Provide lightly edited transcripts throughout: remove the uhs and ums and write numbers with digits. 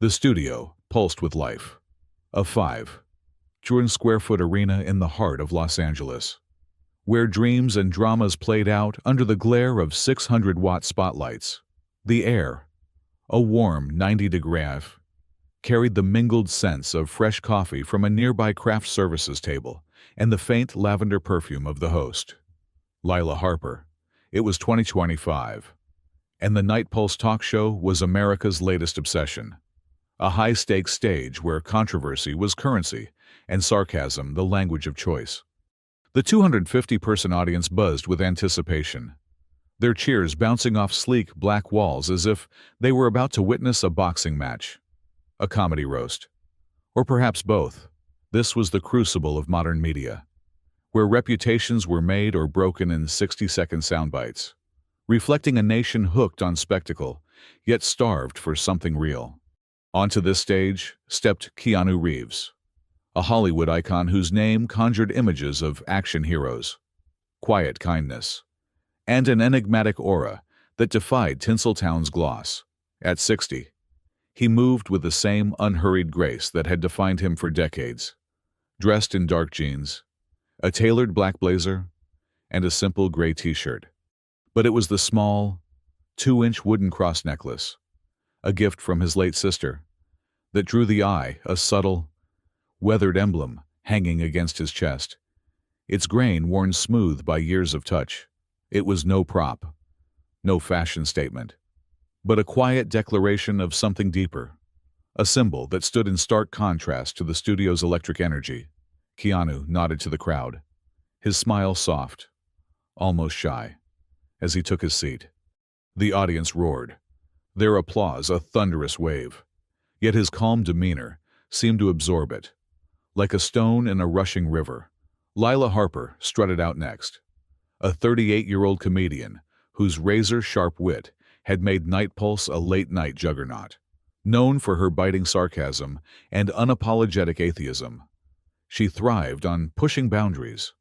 The studio pulsed with life. A 5,000-square-foot arena in the heart of Los Angeles, where dreams and dramas played out under the glare of 600-watt spotlights. The air, a warm 90-degree, carried the mingled scents of fresh coffee from a nearby craft services table and the faint lavender perfume of the host, Lila Harper. It was 2025, and the Night Pulse talk show was America's latest obsession. A high-stakes stage where controversy was currency and sarcasm the language of choice. The 250-person audience buzzed with anticipation, their cheers bouncing off sleek black walls as if they were about to witness a boxing match, a comedy roast, or perhaps both. This was the crucible of modern media, where reputations were made or broken in 60-second soundbites, reflecting a nation hooked on spectacle, yet starved for something real. Onto this stage stepped Keanu Reeves, a Hollywood icon whose name conjured images of action heroes, quiet kindness, and an enigmatic aura that defied Tinseltown's gloss. At 60, he moved with the same unhurried grace that had defined him for decades, dressed in dark jeans, a tailored black blazer, and a simple gray t-shirt. But it was the small, 2-inch wooden cross necklace, a gift from his late sister, that drew the eye, a subtle, weathered emblem hanging against his chest, its grain worn smooth by years of touch. It was no prop, no fashion statement, but a quiet declaration of something deeper, a symbol that stood in stark contrast to the studio's electric energy. Keanu nodded to the crowd, his smile soft, almost shy, as he took his seat. The audience roared, their applause a thunderous wave, yet his calm demeanor seemed to absorb it. Like a stone in a rushing river, Lila Harper strutted out next, a 38-year-old comedian whose razor-sharp wit had made Night Pulse a late-night juggernaut. Known for her biting sarcasm and unapologetic atheism, she thrived on pushing boundaries,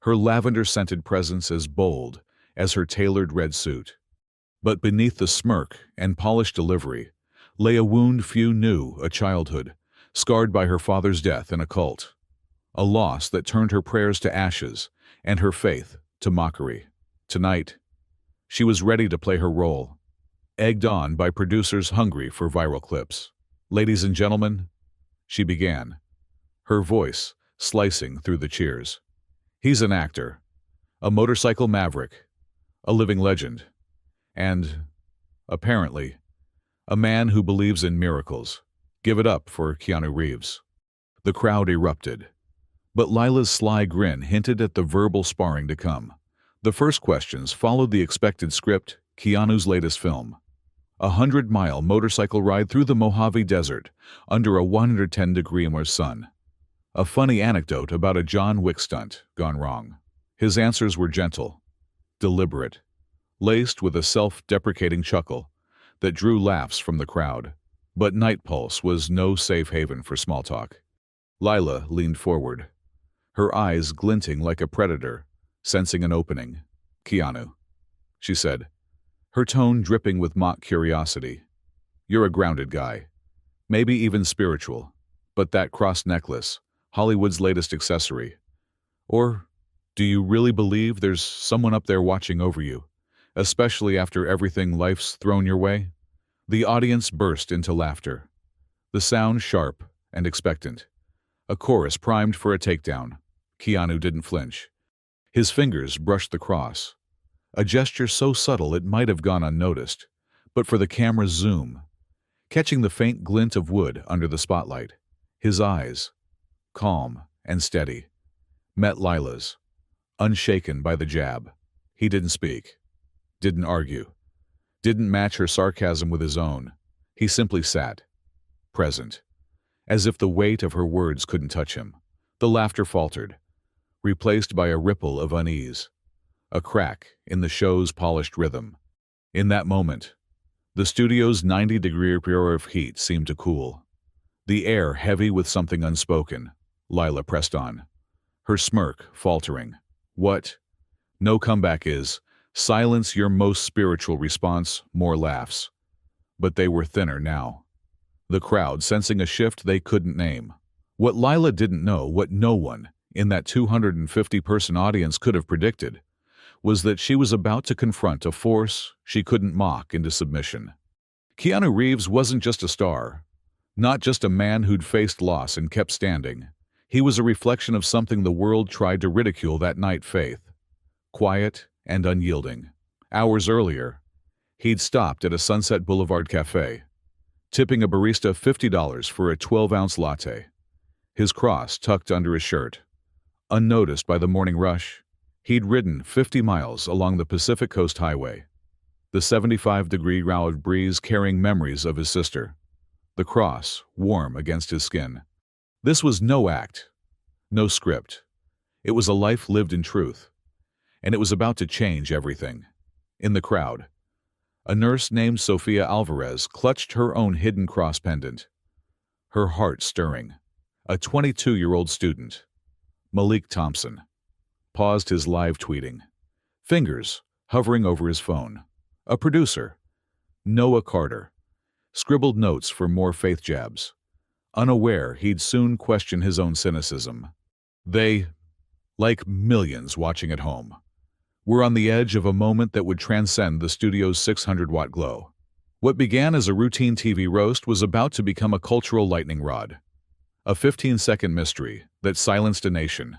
her lavender-scented presence as bold as her tailored red suit. But beneath the smirk and polished delivery lay a wound few knew, a childhood scarred by her father's death in a cult, a loss that turned her prayers to ashes and her faith to mockery. Tonight, she was ready to play her role, egged on by producers hungry for viral clips. "Ladies and gentlemen," she began, her voice slicing through the cheers. "He's an actor, a motorcycle maverick, a living legend, and, apparently, a man who believes in miracles. Give it up for Keanu Reeves." The crowd erupted, but Lila's sly grin hinted at the verbal sparring to come. The first questions followed the expected script, Keanu's latest film, a 100-mile motorcycle ride through the Mojave Desert under a 110-degree sun. A funny anecdote about a John Wick stunt gone wrong. His answers were gentle, deliberate, laced with a self-deprecating chuckle that drew laughs from the crowd. But Night Pulse was no safe haven for small talk. Lila leaned forward, her eyes glinting like a predator, sensing an opening. "Keanu," she said, her tone dripping with mock curiosity. "You're a grounded guy, maybe even spiritual, but that cross necklace, Hollywood's latest accessory. Or do you really believe there's someone up there watching over you, especially after everything life's thrown your way?" The audience burst into laughter, the sound sharp and expectant, a chorus primed for a takedown. Keanu didn't flinch. His fingers brushed the cross, a gesture so subtle it might have gone unnoticed, but for the camera's zoom, catching the faint glint of wood under the spotlight. His eyes, calm and steady, met Lila's, unshaken by the jab. He didn't speak, didn't argue, didn't match her sarcasm with his own. He simply sat, present, as if the weight of her words couldn't touch him. The laughter faltered, replaced by a ripple of unease, a crack in the show's polished rhythm. In that moment, the studio's 90-degree of heat seemed to cool, the air heavy with something unspoken. Lila pressed on, her smirk faltering. "What? No comeback is, silence your most spiritual response, more laughs." But they were thinner now. the crowd sensing a shift they couldn't name. What Lila didn't know, what no one in that 250-person audience could have predicted, was that she was about to confront a force she couldn't mock into submission. Keanu Reeves wasn't just a star, not just a man who'd faced loss and kept standing. He was a reflection of something the world tried to ridicule that night: faith. Quiet and unyielding. Hours earlier, he'd stopped at a Sunset Boulevard cafe, tipping a barista $50 for a 12-ounce latte, his cross tucked under his shirt. Unnoticed by the morning rush, he'd ridden 50 miles along the Pacific Coast Highway, the 75-degree round breeze carrying memories of his sister, the cross warm against his skin. This was no act, no script. It was a life lived in truth, and it was about to change everything. In the crowd, a nurse named Sofia Alvarez clutched her own hidden cross pendant, her heart stirring. A 22-year-old student, Malik Thompson, paused his live tweeting, fingers hovering over his phone. A producer, Noah Carter, scribbled notes for more faith jabs, unaware he'd soon question his own cynicism. They, like millions watching at home, were on the edge of a moment that would transcend the studio's 600-watt glow. What began as a routine TV roast was about to become a cultural lightning rod. A 15-second mystery that silenced a nation,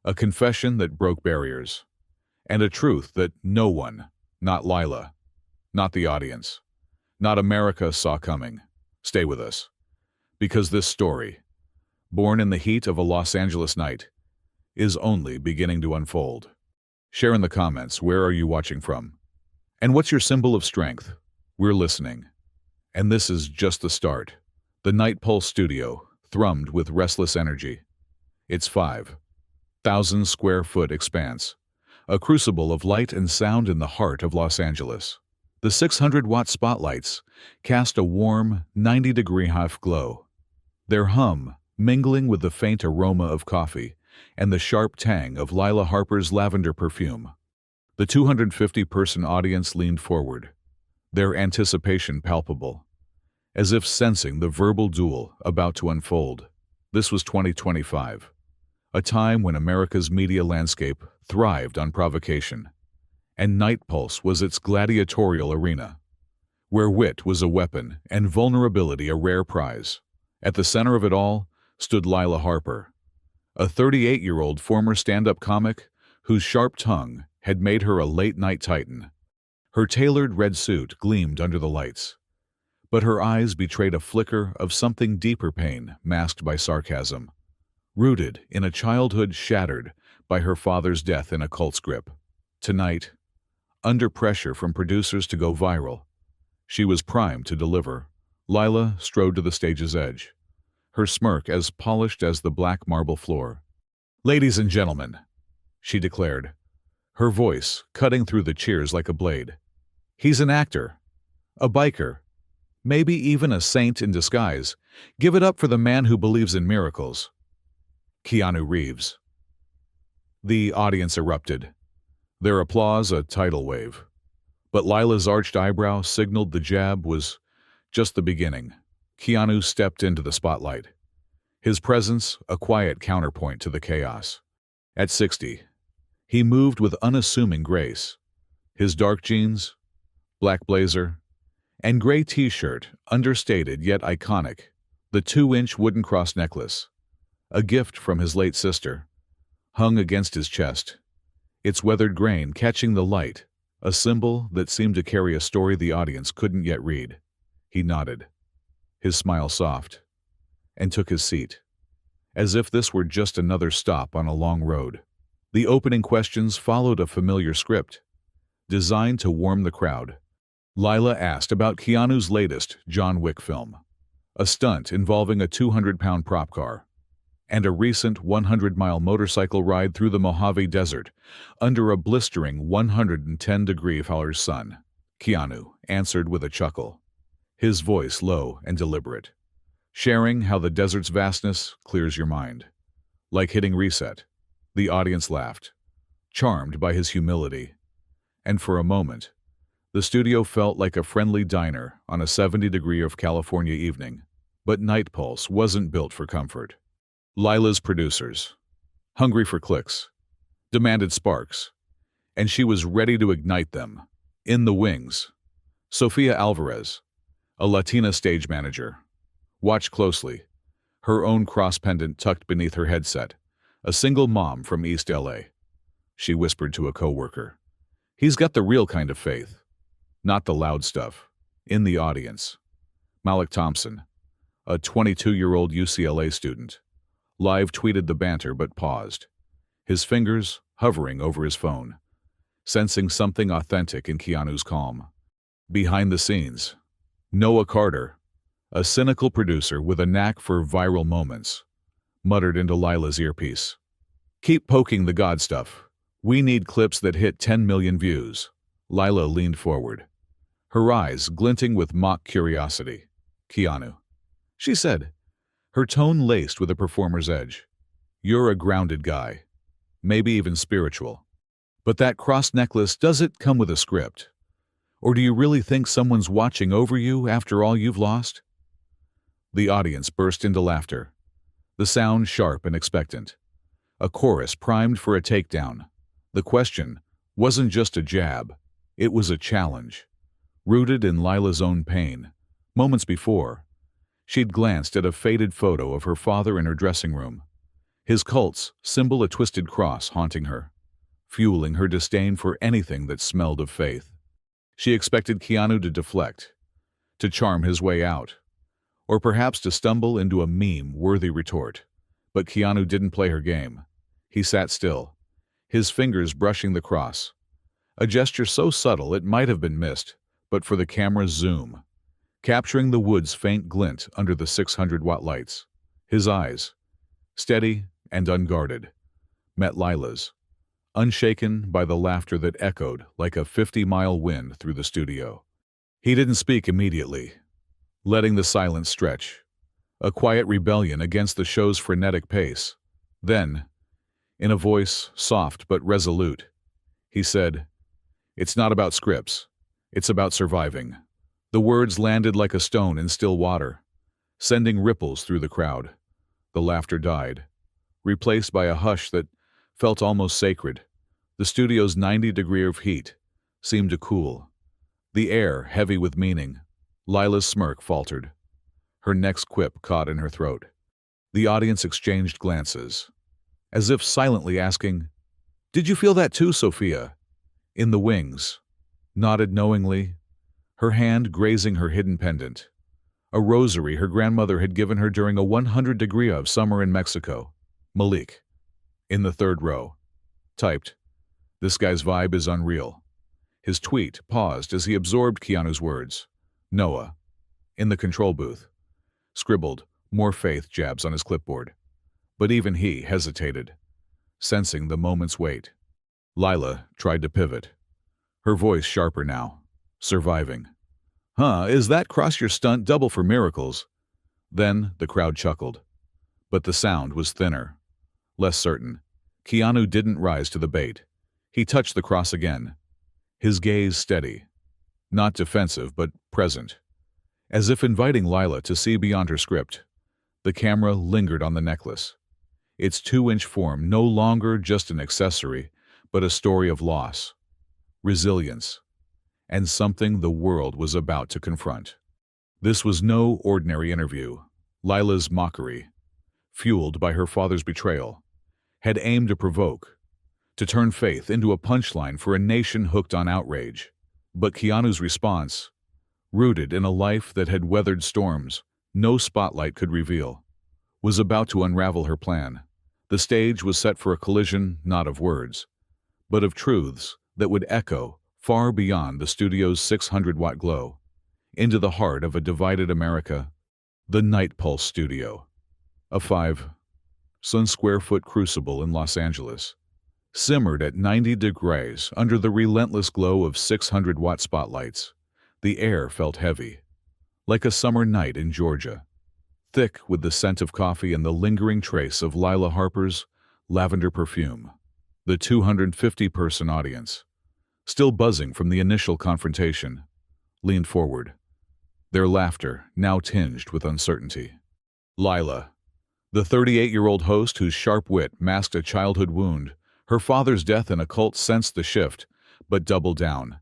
a confession that broke barriers, and a truth that no one, not Lila, not the audience, not America, saw coming. Stay with us, because this story, born in the heat of a Los Angeles night, is only beginning to unfold. Share in the comments, where are you watching from? And what's your symbol of strength? We're listening. And this is just the start. The Night Pulse studio thrummed with restless energy. Its 5,000-square-foot expanse, a crucible of light and sound in the heart of Los Angeles. The 600-watt spotlights cast a warm, 90-degree half glow, their hum mingling with the faint aroma of coffee and the sharp tang of Lila Harper's lavender perfume. The 250-person audience leaned forward, their anticipation palpable, as if sensing the verbal duel about to unfold. This was 2025, a time when America's media landscape thrived on provocation, and Night Pulse was its gladiatorial arena, where wit was a weapon and vulnerability a rare prize. At the center of it all stood Lila Harper, a 38-year-old former stand-up comic whose sharp tongue had made her a late-night titan. Her tailored red suit gleamed under the lights, but her eyes betrayed a flicker of something deeper: pain masked by sarcasm, rooted in a childhood shattered by her father's death in a cult's grip. Tonight, under pressure from producers to go viral, she was primed to deliver. Lila strode to the stage's edge, her smirk as polished as the black marble floor. "Ladies and gentlemen," she declared, her voice cutting through the cheers like a blade. "He's an actor, a biker, maybe even a saint in disguise. Give it up for the man who believes in miracles, Keanu Reeves." The audience erupted, their applause a tidal wave. But Lila's arched eyebrow signaled the jab was just the beginning. Keanu stepped into the spotlight, his presence a quiet counterpoint to the chaos. At 60, he moved with unassuming grace, his dark jeans, black blazer, and gray t-shirt understated yet iconic, the 2-inch wooden cross necklace, a gift from his late sister, hung against his chest, its weathered grain catching the light, a symbol that seemed to carry a story the audience couldn't yet read. He nodded, his smile soft, and took his seat, as if this were just another stop on a long road. The opening questions followed a familiar script, designed to warm the crowd. Lila asked about Keanu's latest John Wick film, a stunt involving a 200-pound prop car, and a recent 100-mile motorcycle ride through the Mojave Desert under a blistering 110-degree Fahrenheit sun. Keanu answered with a chuckle, his voice low and deliberate, sharing how the desert's vastness clears your mind. Like hitting reset, the audience laughed, charmed by his humility, and for a moment, the studio felt like a friendly diner on a 70-degree of California evening. But Night Pulse wasn't built for comfort. Lila's producers, hungry for clicks, demanded sparks, and she was ready to ignite them. In the wings, Sofia Alvarez, a Latina stage manager. Watch closely, her own cross pendant tucked beneath her headset, a single mom from East LA. She whispered to a coworker. He's got the real kind of faith, not the loud stuff. In the audience, Malik Thompson, a 22-year-old UCLA student, live tweeted the banter but paused, his fingers hovering over his phone, sensing something authentic in Keanu's calm. Behind the scenes, Noah Carter, a cynical producer with a knack for viral moments, muttered into Lila's earpiece. Keep poking the God stuff. We need clips that hit 10 million views. Lila leaned forward, her eyes glinting with mock curiosity. Keanu, she said, her tone laced with a performer's edge. You're a grounded guy, maybe even spiritual. But that cross necklace, does it come with a script? Or do you really think someone's watching over you after all you've lost? The audience burst into laughter, the sound sharp and expectant. A chorus primed for a takedown. The question wasn't just a jab, it was a challenge. Rooted in Lila's own pain, moments before, she'd glanced at a faded photo of her father in her dressing room, his cult's symbol a twisted cross haunting her, fueling her disdain for anything that smelled of faith. She expected Keanu to deflect, to charm his way out, or perhaps to stumble into a meme-worthy retort. But Keanu didn't play her game. He sat still, his fingers brushing the cross, a gesture so subtle it might have been missed, but for the camera's zoom, capturing the wood's faint glint under the 600-watt lights. His eyes, steady and unguarded, met Lila's, unshaken by the laughter that echoed like a 50-mile wind through the studio. He didn't speak immediately, letting the silence stretch, a quiet rebellion against the show's frenetic pace. Then, in a voice soft but resolute, he said, "It's not about scripts, it's about surviving." The words landed like a stone in still water, sending ripples through the crowd. The laughter died, replaced by a hush that felt almost sacred. The studio's 90-degree of heat seemed to cool, the air heavy with meaning. Lila's smirk faltered, her next quip caught in her throat. The audience exchanged glances, as if silently asking, "Did you feel that too, Sophia?" In the wings, nodded knowingly, her hand grazing her hidden pendant, a rosary her grandmother had given her during a 100-degree of summer in Mexico. Malik, in the third row, typed, "This guy's vibe is unreal." His tweet paused as he absorbed Keanu's words. Noah, in the control booth, scribbled more faith jabs on his clipboard. But even he hesitated, sensing the moment's weight. Lila tried to pivot, her voice sharper now. Surviving. "Huh, is that cross your stunt double for miracles?" Then the crowd chuckled. But the sound was thinner, less certain. Keanu didn't rise to the bait. He touched the cross again, his gaze steady, not defensive but present, as if inviting Lila to see beyond her script. The camera lingered on the necklace, its 2-inch form no longer just an accessory, but a story of loss, resilience, and something the world was about to confront. This was no ordinary interview. Lila's mockery, fueled by her father's betrayal, had aimed to provoke, to turn faith into a punchline for a nation hooked on outrage. But Keanu's response, rooted in a life that had weathered storms no spotlight could reveal, was about to unravel her plan. The stage was set for a collision not of words, but of truths that would echo far beyond the studio's 600-watt glow, into the heart of a divided America. The Night Pulse studio, a 5,000-square-foot crucible in Los Angeles, simmered at 90 degrees under the relentless glow of 600-watt spotlights. The air felt heavy, like a summer night in Georgia, thick with the scent of coffee and the lingering trace of Lila Harper's lavender perfume. The 250-person audience, still buzzing from the initial confrontation, leaned forward, their laughter now tinged with uncertainty. Lila, the 38-year-old host whose sharp wit masked a childhood wound, her father's death in a cult, sensed the shift, but doubled down,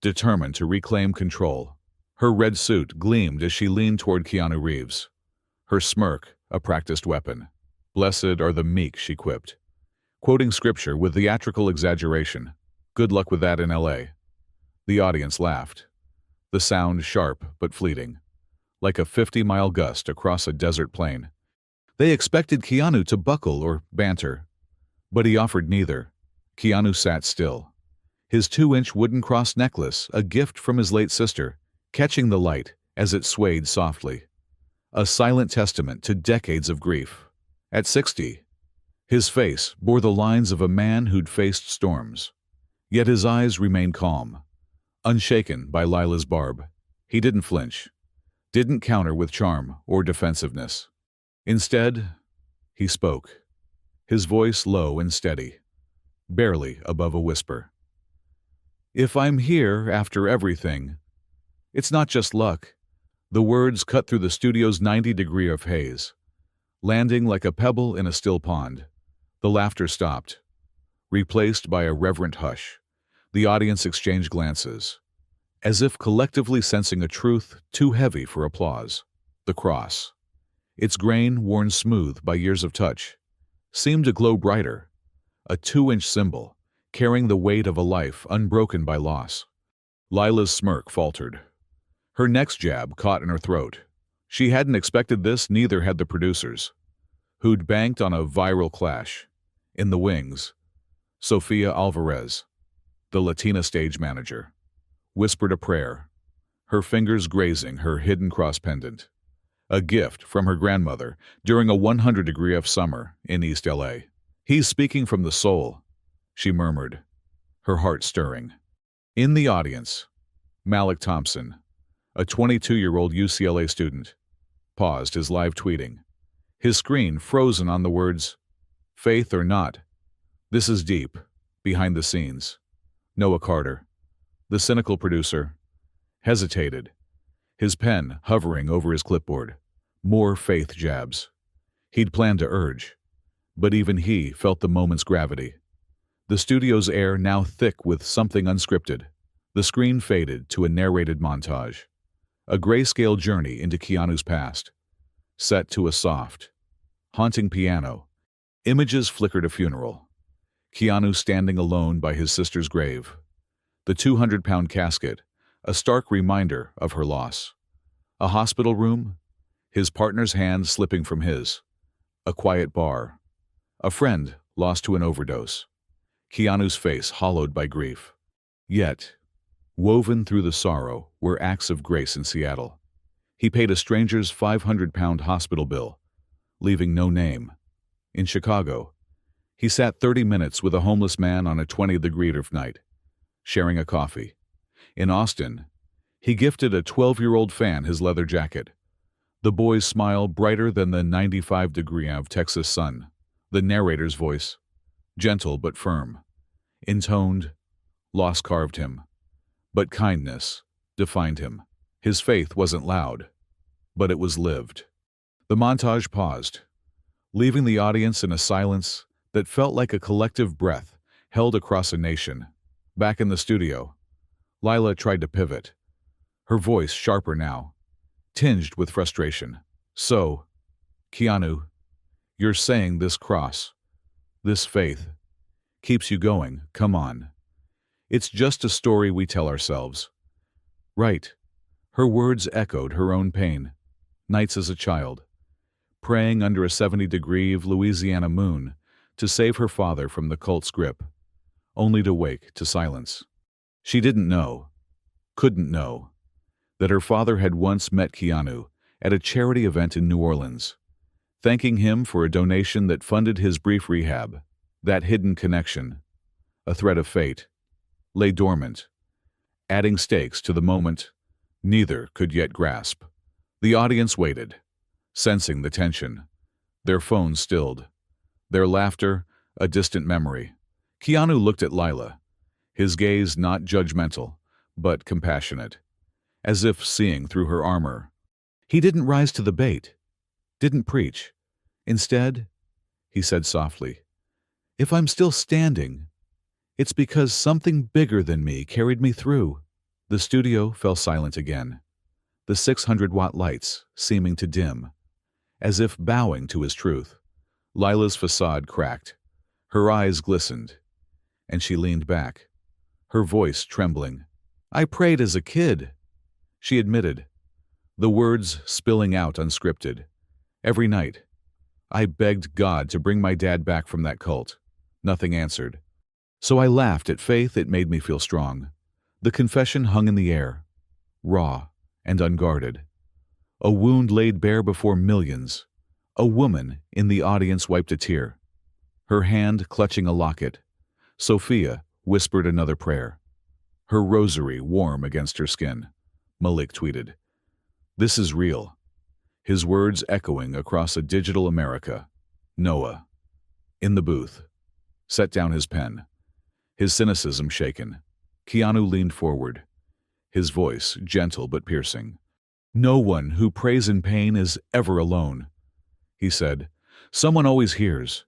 determined to reclaim control. Her red suit gleamed as she leaned toward Keanu Reeves, her smirk a practiced weapon. "Blessed are the meek," she quipped, quoting scripture with theatrical exaggeration. "Good luck with that in L.A." The audience laughed, the sound sharp but fleeting, like a 50-mile gust across a desert plain. They expected Keanu to buckle or banter, but he offered neither. Keanu sat still, his 2-inch wooden cross necklace, a gift from his late sister, catching the light as it swayed softly, a silent testament to decades of grief. At 60, his face bore the lines of a man who'd faced storms, yet his eyes remained calm, unshaken by Lila's barb. He didn't flinch, didn't counter with charm or defensiveness. Instead, he spoke, his voice low and steady, barely above a whisper. "If I'm here after everything, it's not just luck." The words cut through the studio's 90-degree of haze, landing like a pebble in a still pond. The laughter stopped, replaced by a reverent hush. The audience exchanged glances, as if collectively sensing a truth too heavy for applause. The cross, its grain worn smooth by years of touch, seemed to glow brighter, a 2-inch symbol, carrying the weight of a life unbroken by loss. Lila's smirk faltered. Her next jab caught in her throat. She hadn't expected this, neither had the producers, who'd banked on a viral clash. In the wings, Sofia Alvarez, the Latina stage manager, whispered a prayer, her fingers grazing her hidden cross pendant, a gift from her grandmother during a 100-degree of summer in East L.A. "He's speaking from the soul," she murmured, her heart stirring. In the audience, Malik Thompson, a 22-year-old UCLA student, paused his live tweeting, his screen frozen on the words, "Faith or not, this is deep." Behind the scenes, Noah Carter, the cynical producer, hesitated, his pen hovering over his clipboard. More faith jabs. He'd planned to urge, but even he felt the moment's gravity. The studio's air now thick with something unscripted. The screen faded to a narrated montage, a grayscale journey into Keanu's past, set to a soft, haunting piano. Images flickered a funeral. Keanu standing alone by his sister's grave, the 200-pound casket, a stark reminder of her loss. A hospital room, his partner's hand slipping from his. A quiet bar, a friend lost to an overdose. Keanu's face hollowed by grief. Yet, woven through the sorrow were acts of grace in Seattle. He paid a stranger's 500-pound hospital bill, leaving no name. In Chicago, he sat 30 minutes with a homeless man on a 20-degree night, sharing a coffee. In Austin, he gifted a 12-year-old fan his leather jacket. The boy's smile brighter than the 95-degree of Texas sun. The narrator's voice, gentle but firm, intoned, loss carved him, but kindness defined him. His faith wasn't loud, but it was lived. The montage paused, leaving the audience in a silence that felt like a collective breath held across a nation. Back in the studio, Lila tried to pivot, her voice sharper now, tinged with frustration. "So, Keanu, you're saying this cross, this faith, keeps you going, come on. It's just a story we tell ourselves." "Right." Her words echoed her own pain. Nights as a child, praying under a 70-degree Louisiana moon to save her father from the cult's grip, only to wake to silence. She didn't know, couldn't know, that her father had once met Keanu at a charity event in New Orleans, thanking him for a donation that funded his brief rehab. That hidden connection, a thread of fate, lay dormant, adding stakes to the moment neither could yet grasp. The audience waited, sensing the tension, their phones stilled, their laughter a distant memory. Keanu looked at Lila, his gaze not judgmental, but compassionate. as if seeing through her armor. He didn't rise to the bait, didn't preach. Instead, he said softly, "If I'm still standing, it's because something bigger than me carried me through." The studio fell silent again, the 600-watt lights seeming to dim, as if bowing to his truth. Lila's facade cracked. Her eyes glistened, and she leaned back, her voice trembling. "I prayed as a kid," she admitted, the words spilling out unscripted. "Every night, I begged God to bring my dad back from that cult. Nothing answered. So I laughed at faith. It made me feel strong." The confession hung in the air, raw and unguarded. A wound laid bare before millions. A woman in the audience wiped a tear, her hand clutching a locket. Sophia whispered another prayer, her rosary warm against her skin. Malik tweeted, "This is real," his words echoing across a digital America. Noah, in the booth, set down his pen, his cynicism shaken. Keanu leaned forward, his voice gentle but piercing. "No one who prays in pain is ever alone," he said. "Someone always hears,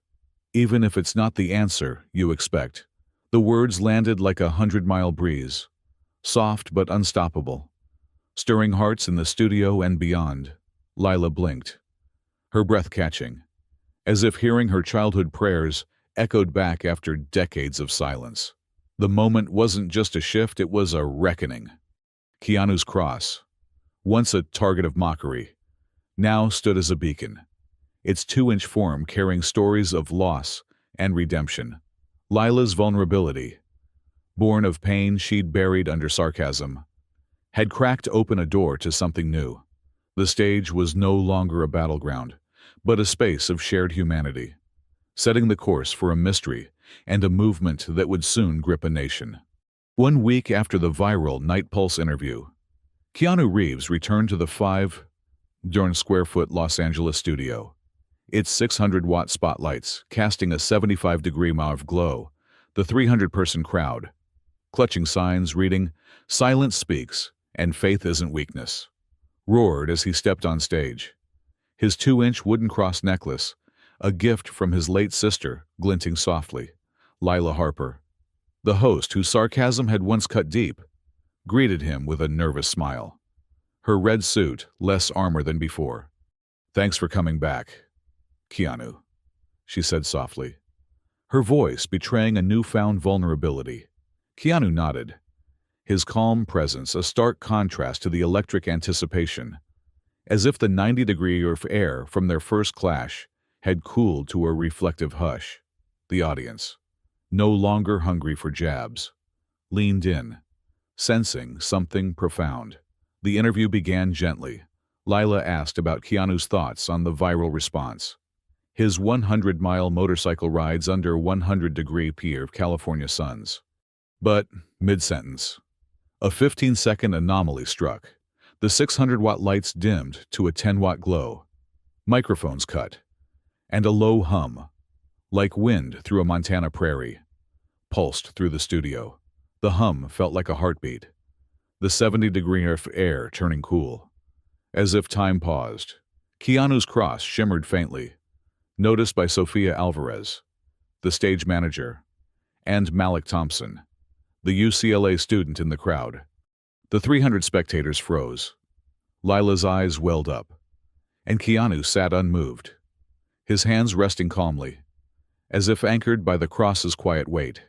even if it's not the answer you expect." The words landed like a 100-mile breeze, soft but unstoppable, stirring hearts in the studio and beyond. Lila blinked, her breath catching, as if hearing her childhood prayers echoed back after decades of silence. The moment wasn't just a shift, it was a reckoning. Keanu's cross, once a target of mockery, now stood as a beacon, its 2-inch form carrying stories of loss and redemption. Lila's vulnerability, born of pain she'd buried under sarcasm, had cracked open a door to something new. The stage was no longer a battleground, but a space of shared humanity, setting the course for a mystery and a movement that would soon grip a nation. 1 week after the viral Night Pulse interview, Keanu Reeves returned to the 5,000-square-foot Los Angeles studio, its 600-watt spotlights casting a 75-degree mauve glow. The 300-person crowd, clutching signs reading, "Silence speaks, and faith isn't weakness," roared as he stepped on stage, his 2-inch wooden cross necklace, a gift from his late sister, glinting softly. Lila Harper, the host whose sarcasm had once cut deep, greeted him with a nervous smile, her red suit less armor than before. "Thanks for coming back, Keanu," she said softly, her voice betraying a newfound vulnerability. Keanu nodded, his calm presence a stark contrast to the electric anticipation, as if the 90-degree of air from their first clash had cooled to a reflective hush. The audience, no longer hungry for jabs, leaned in, sensing something profound. The interview began gently. Lila asked about Keanu's thoughts on the viral response, his 100-mile motorcycle rides under 100-degree P of California suns. But, mid-sentence, a 15-second anomaly struck. The 600-watt lights dimmed to a 10-watt glow. Microphones cut, and a low hum, like wind through a Montana prairie, pulsed through the studio. The hum felt like a heartbeat, the 70-degree of air turning cool, as if time paused. Keanu's cross shimmered faintly, noticed by Sophia Alvarez, the stage manager, and Malik Thompson, the UCLA student in the crowd. The 300 spectators froze. Lila's eyes welled up, and Keanu sat unmoved, his hands resting calmly, as if anchored by the cross's quiet weight.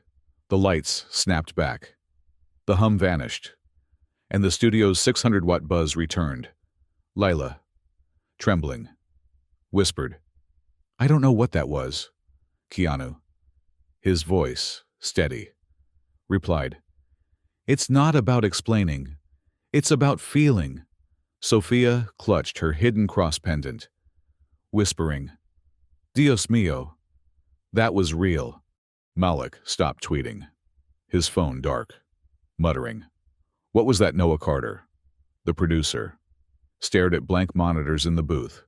The lights snapped back. The hum vanished, and the studio's 600-watt buzz returned. Lila, trembling, whispered, "I don't know what that was." Keanu, his voice steady, replied, "It's not about explaining. It's about feeling." Sophia clutched her hidden cross pendant, whispering, "Dios mío, that was real." Malik stopped tweeting, his phone dark, muttering, "What was that, Noah Carter?" The producer stared at blank monitors in the booth,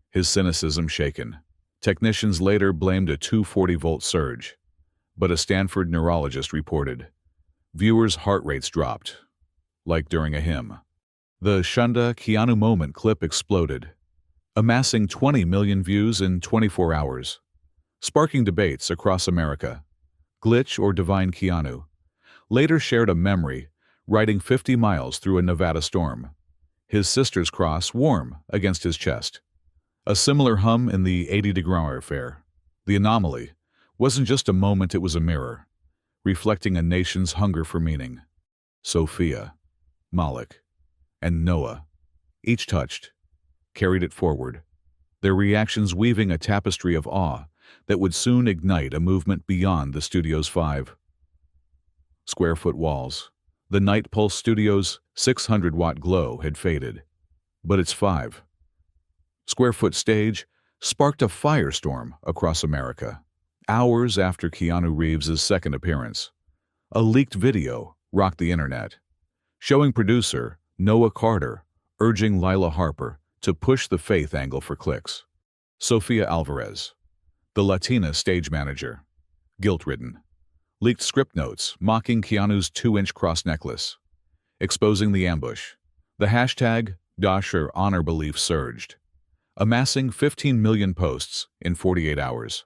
his cynicism shaken. Technicians later blamed a 240-volt surge, but a Stanford neurologist reported, viewers' heart rates dropped, like during a hymn. The Shunda Keanu moment clip exploded, amassing 20 million views in 24 hours, sparking debates across America. Glitch or Divine Keanu later shared a memory, riding 50 miles through a Nevada storm, his sister's cross warm against his chest. A similar hum in the 80-degree affair. The anomaly wasn't just a moment, it was a mirror, reflecting a nation's hunger for meaning. Sophia, Malik, and Noah, each touched, carried it forward, their reactions weaving a tapestry of awe that would soon ignite a movement beyond the studio's 5 square-foot walls. The Night Pulse Studio's 600-watt glow had faded, but its 5 square-foot stage sparked a firestorm across America. Hours after Keanu Reeves' second appearance, a leaked video rocked the internet, showing producer Noah Carter urging Lila Harper to push the faith angle for clicks. Sofia Alvarez, the Latina stage manager, guilt-ridden, leaked script notes mocking Keanu's 2-inch cross necklace, exposing the ambush. The hashtag #HonorBelief surged, amassing 15 million posts in 48 hours.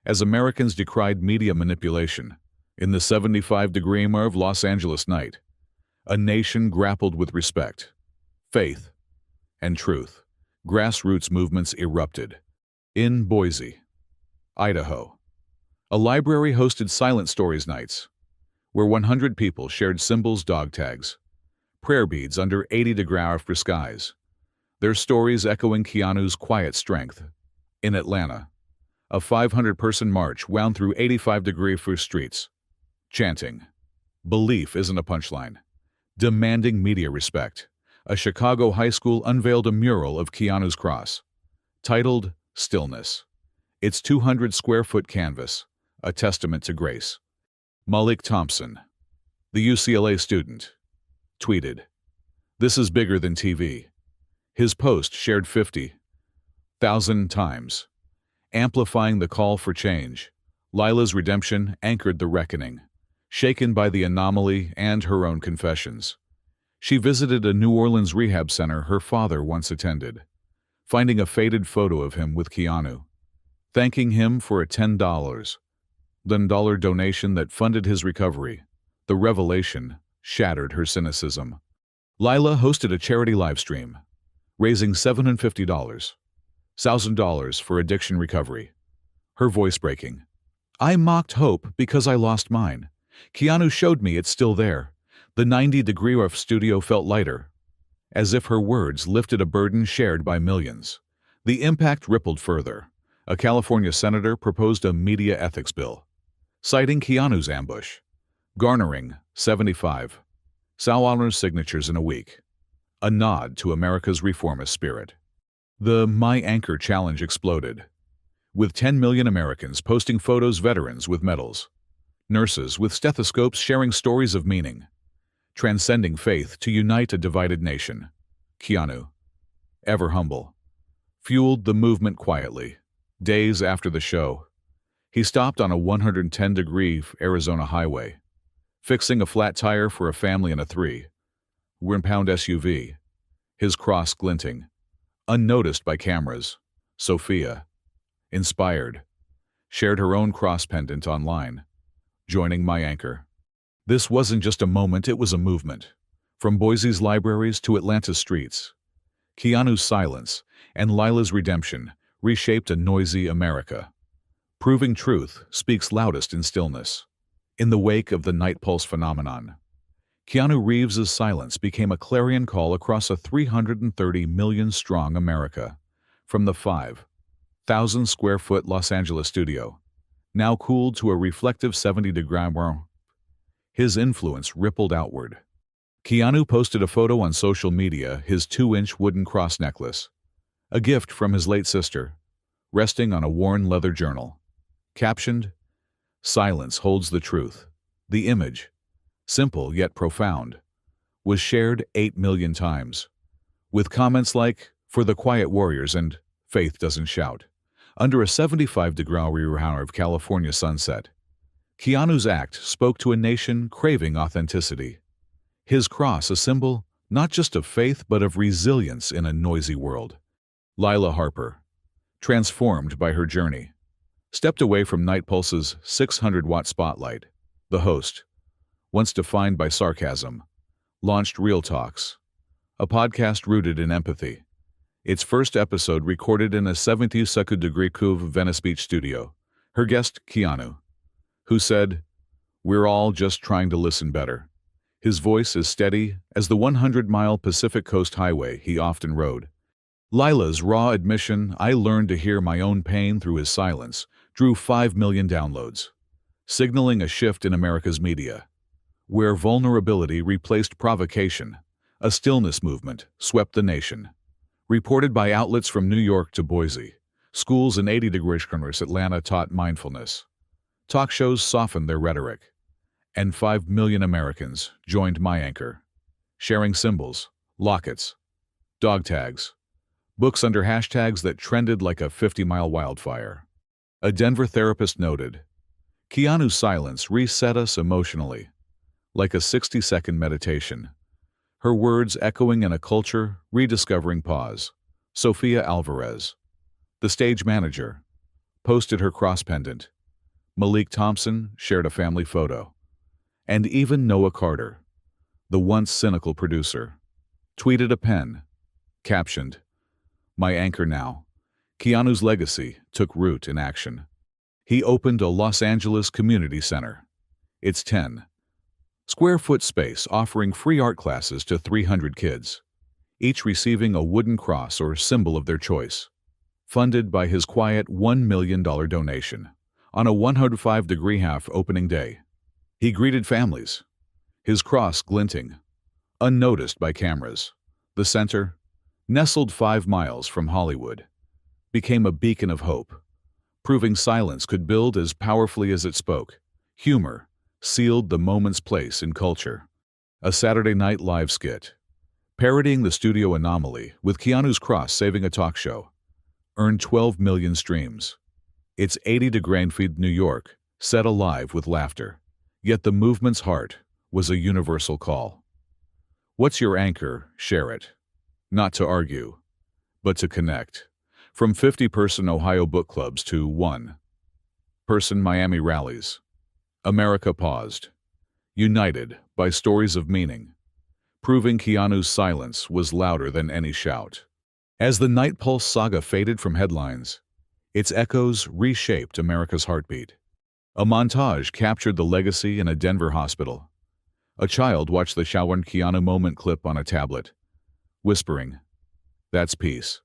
As Americans decried media manipulation, in the 75-degree of Los Angeles night, a nation grappled with respect, faith, and truth. Grassroots movements erupted. In Boise, Idaho, a library hosted Silent Stories nights, where 100 people shared symbols, dog tags, prayer beads under 80-degree skies, their stories echoing Keanu's quiet strength. In Atlanta, a 500-person march wound through 85-degree streets, chanting, "Belief isn't a punchline," demanding media respect. A Chicago high school unveiled a mural of Keanu's cross, titled Stillness. Its 200-square-foot canvas, a testament to grace. Malik Thompson, the UCLA student, tweeted, "This is bigger than TV." His post shared 50,000 times, amplifying the call for change. Lila's redemption anchored the reckoning, shaken by the anomaly and her own confessions. She visited a New Orleans rehab center her father once attended, finding a faded photo of him with Keanu, thanking him for a $10 donation that funded his recovery. The revelation shattered her cynicism. Lila hosted a charity livestream, raising $750,000 for addiction recovery. Her voice breaking. "I mocked hope because I lost mine. Keanu showed me it's still there." The 90-degree studio felt lighter, as if her words lifted a burden shared by millions. The impact rippled further. A California senator proposed a media ethics bill, citing Keanu's ambush, garnering 75,000 signatures in a week, a nod to America's reformist spirit. The My Anchor challenge exploded, with 10 million Americans posting photos, veterans with medals, nurses with stethoscopes sharing stories of meaning, transcending faith to unite a divided nation. Keanu, ever humble, fueled the movement quietly. Days after the show, he stopped on a 110-degree Arizona highway, fixing a flat tire for a family in a 3-pound SUV, his cross glinting, unnoticed by cameras. Sophia, inspired, shared her own cross pendant online, joining My Anchor. This wasn't just a moment, it was a movement. From Boise's libraries to Atlanta's streets, Keanu's silence and Lila's redemption reshaped a noisy America. Proving truth speaks loudest in stillness. In the wake of the Night Pulse phenomenon, Keanu Reeves' silence became a clarion call across a 330 million-strong America. From the 5,000-square-foot Los Angeles studio, now cooled to a reflective 70-degree, his influence rippled outward. Keanu posted a photo on social media, his 2-inch wooden cross necklace, a gift from his late sister, resting on a worn leather journal. Captioned, "Silence holds the truth." The image, simple yet profound, was shared 8 million times, with comments like, "For the quiet warriors" and "Faith doesn't shout." Under a 75-degree of California sunset, Keanu's act spoke to a nation craving authenticity. His cross a symbol, not just of faith but of resilience in a noisy world. Lila Harper, transformed by her journey, stepped away from Night Pulse's 600-watt spotlight. The host, once defined by sarcasm, launched Real Talks, a podcast rooted in empathy. Its first episode recorded in a 72nd degree curve Venice Beach studio. Her guest, Keanu, who said, "We're all just trying to listen better." His voice as steady as the 100-mile Pacific Coast Highway he often rode. Lila's raw admission, "I learned to hear my own pain through his silence," drew 5 million downloads, signaling a shift in America's media, where vulnerability replaced provocation. A stillness movement swept the nation. Reported by outlets from New York to Boise, schools in 80-degree Atlanta taught mindfulness. Talk shows softened their rhetoric, and 5 million Americans joined My Anchor, sharing symbols, lockets, dog tags, books under hashtags that trended like a 50-mile wildfire. A Denver therapist noted, "Keanu's silence reset us emotionally, like a 60-second meditation." Her words echoing in a culture rediscovering pause. Sophia Alvarez, the stage manager, posted her cross pendant. Malik Thompson shared a family photo. And even Noah Carter, the once cynical producer, tweeted a pen, captioned, "My anchor now." Keanu's legacy took root in action. He opened a Los Angeles community center. Its 10-square-foot space offering free art classes to 300 kids, each receiving a wooden cross or symbol of their choice, funded by his quiet $1 million donation. On a 105-degree half opening day, he greeted families, his cross glinting, unnoticed by cameras. The center, nestled 5 miles from Hollywood, became a beacon of hope, proving silence could build as powerfully as it spoke. Humor sealed the moment's place in culture. A Saturday Night Live skit, parodying the studio anomaly with Keanu's cross saving a talk show, earned 12 million streams. Its 80-degree feed New York set alive with laughter. Yet the movement's heart was a universal call. What's your anchor? Share it. Not to argue, but to connect. From 50-person Ohio book clubs to 1-person Miami rallies, America paused, united by stories of meaning, proving Keanu's silence was louder than any shout. As the Night Pulse saga faded from headlines, its echoes reshaped America's heartbeat. A montage captured the legacy in a Denver hospital. A child watched the showered Keanu moment clip on a tablet, whispering, "That's peace,"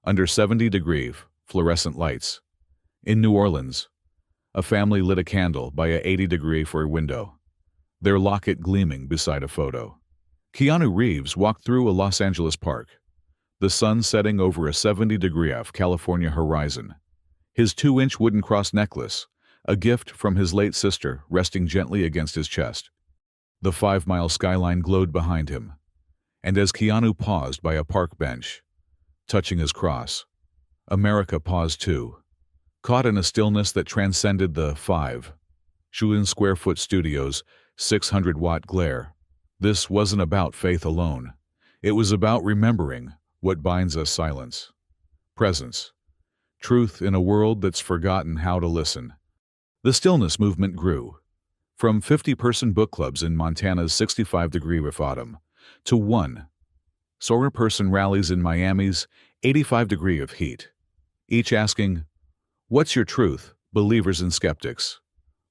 under 70-degree fluorescent lights. In New Orleans, a family lit a candle by a 80-degree for a window, their locket gleaming beside a photo. Keanu Reeves walked through a Los Angeles park, the sun setting over a 70-degree California horizon. His 2-inch wooden cross necklace, a gift from his late sister, resting gently against his chest. The 5-mile skyline glowed behind him, and as Keanu paused by a park bench, touching his cross, America paused too, caught in a stillness that transcended the 5-square-foot studio's 600-watt glare. This wasn't about faith alone. It was about remembering what binds us: silence, presence, truth in a world that's forgotten how to listen. The stillness movement grew, from 50-person book clubs in Montana's 65-degree autumn to 1-person rallies in Miami's 85-degree of heat, each asking, "What's your truth?" Believers and skeptics,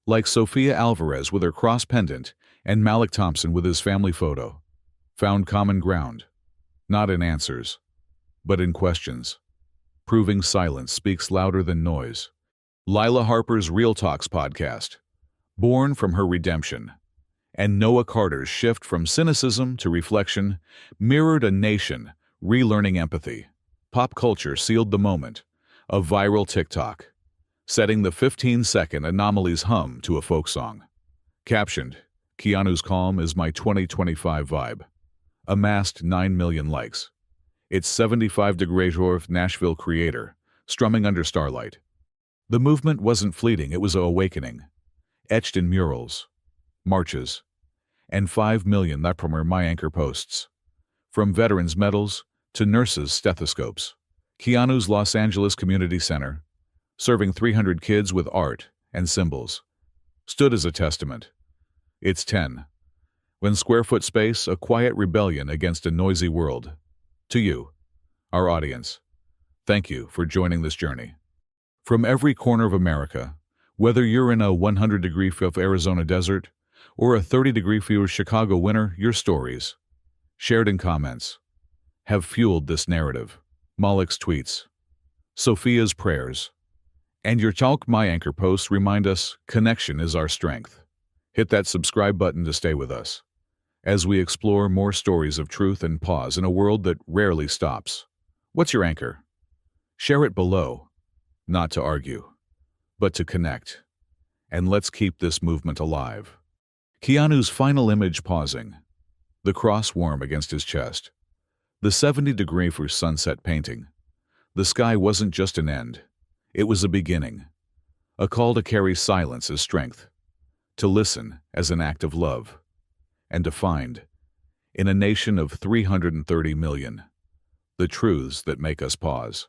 like Sophia Alvarez with her cross pendant and Malik Thompson with his family photo, found common ground, not in answers, but in questions, proving silence speaks louder than noise. Lila Harper's Real Talks podcast, born from her redemption, and Noah Carter's shift from cynicism to reflection, mirrored a nation relearning empathy. Pop culture sealed the moment, a viral TikTok, setting the 15-second Anomalies hum to a folk song. Captioned, "Keanu's calm is my 2025 vibe," amassed 9 million likes. Its 75-degree Nashville creator, strumming under starlight. The movement wasn't fleeting, it was an awakening, etched in murals, marches, and 5 million My Anchor posts. From veterans' medals to nurses' stethoscopes, Keanu's Los Angeles Community Center, serving 300 kids with art and symbols, stood as a testament. It's 10. When square foot space, a quiet rebellion against a noisy world. To you, our audience, thank you for joining this journey. From every corner of America, whether you're in a 100-degree of Arizona desert or a 30-degree of Chicago winter, your stories, shared in comments, have fueled this narrative. Malik's tweets, Sophia's prayers, and your Chalk My Anchor posts remind us connection is our strength. Hit that subscribe button to stay with us as we explore more stories of truth and pause in a world that rarely stops. What's your anchor? Share it below, not to argue, but to connect. And let's keep this movement alive. Keanu's final image pausing, the cross warm against his chest, the 70-degree for sunset painting. The sky wasn't just an end, it was a beginning, a call to carry silence as strength, to listen as an act of love, and to find, in a nation of 330 million, the truths that make us pause.